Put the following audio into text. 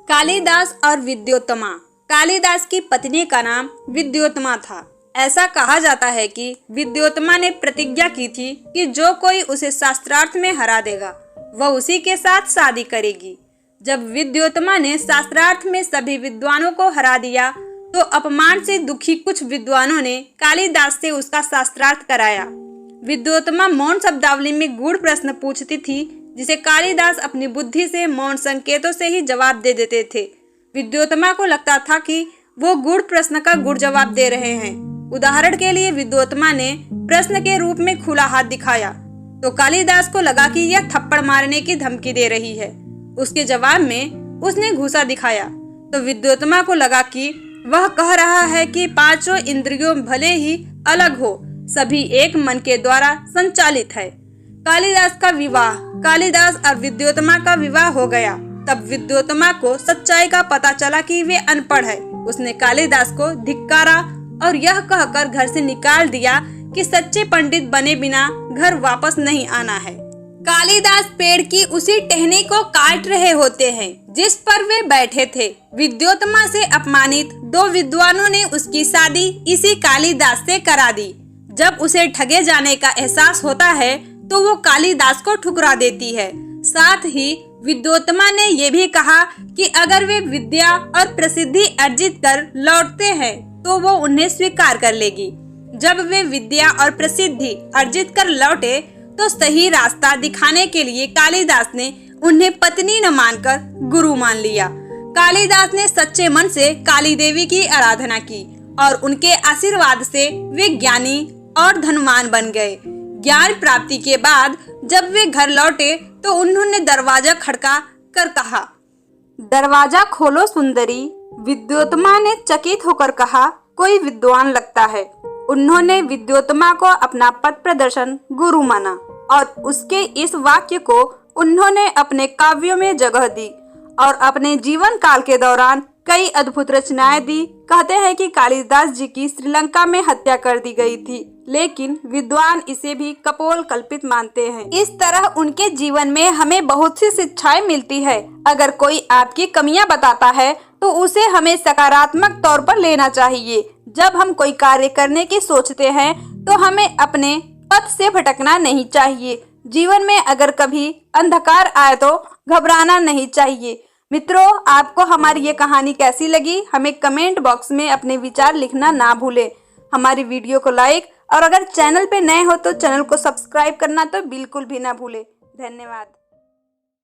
कालिदास और विद्योत्तमा। कालिदास की पत्नी का नाम विद्योत्तमा था। ऐसा कहा जाता है कि विद्योत्तमा ने प्रतिज्ञा की थी कि जो कोई उसे शास्त्रार्थ में हरा देगा वह उसी के साथ शादी करेगी। जब विद्योत्तमा ने शास्त्रार्थ में सभी विद्वानों को हरा दिया तो अपमान से दुखी कुछ विद्वानों ने कालिदास से उसका शास्त्रार्थ कराया। विद्योत्तमा मौन शब्दावली में गूढ़ प्रश्न पूछती थी जिसे कालिदास अपनी बुद्धि से मौन संकेतों से ही जवाब दे देते थे। विद्योत्तमा को लगता था कि वो गूढ़ प्रश्न का गूढ़ जवाब दे रहे हैं। उदाहरण के लिए विद्योत्तमा ने प्रश्न के रूप में खुला हाथ दिखाया तो कालिदास को लगा कि यह थप्पड़ मारने की धमकी दे रही है। उसके जवाब में उसने घूंसा दिखाया तो विद्योत्तमा को लगा कि वह कह रहा है कि पांचों इंद्रियों भले ही अलग हो सभी एक मन के द्वारा संचालित है। कालिदास का विवाह। कालिदास और विद्योत्तमा का विवाह हो गया। तब विद्योत्तमा को सच्चाई का पता चला कि वे अनपढ़ है। उसने कालिदास को धिक्कारा और यह कहकर घर से निकाल दिया कि सच्चे पंडित बने बिना घर वापस नहीं आना है। कालिदास पेड़ की उसी टहनी को काट रहे होते हैं जिस पर वे बैठे थे। विद्योत्तमा से अपमानित दो विद्वानों ने उसकी शादी इसी कालिदास से करा दी। जब उसे ठगे जाने का एहसास होता है तो वो कालिदास को ठुकरा देती है। साथ ही विद्योत्तमा ने ये भी कहा कि अगर वे विद्या और प्रसिद्धि अर्जित कर लौटते हैं तो वो उन्हें स्वीकार कर लेगी। जब वे विद्या और प्रसिद्धि अर्जित कर लौटे तो सही रास्ता दिखाने के लिए कालिदास ने उन्हें पत्नी न मानकर गुरु मान लिया। कालिदास ने सच्चे मन से काली देवी की आराधना की और उनके आशीर्वाद से वे ज्ञानी और धनवान बन गए। ज्ञान प्राप्ति के बाद जब वे घर लौटे तो उन्होंने दरवाजा खड़का कर कहा, दरवाजा खोलो सुंदरी। विद्योत्तमा ने चकित होकर कहा, कोई विद्वान लगता है। उन्होंने विद्योत्तमा को अपना पथ प्रदर्शन गुरु माना और उसके इस वाक्य को उन्होंने अपने काव्यों में जगह दी और अपने जीवन काल के दौरान कई अद्भुत रचनाएं दी। कहते हैं कि कालिदास जी की श्रीलंका में हत्या कर दी गई थी, लेकिन विद्वान इसे भी कपोल कल्पित मानते हैं। इस तरह उनके जीवन में हमें बहुत सी शिक्षाएं मिलती है। अगर कोई आपकी कमियां बताता है तो उसे हमें सकारात्मक तौर पर लेना चाहिए। जब हम कोई कार्य करने की सोचते हैं तो हमें अपने पथ से भटकना नहीं चाहिए। जीवन में अगर कभी अंधकार आए तो घबराना नहीं चाहिए। मित्रों, आपको हमारी ये कहानी कैसी लगी हमें कमेंट बॉक्स में अपने विचार लिखना ना भूलें। हमारी वीडियो को लाइक और अगर चैनल पे नए हो तो चैनल को सब्सक्राइब करना तो बिल्कुल भी ना भूलें। धन्यवाद।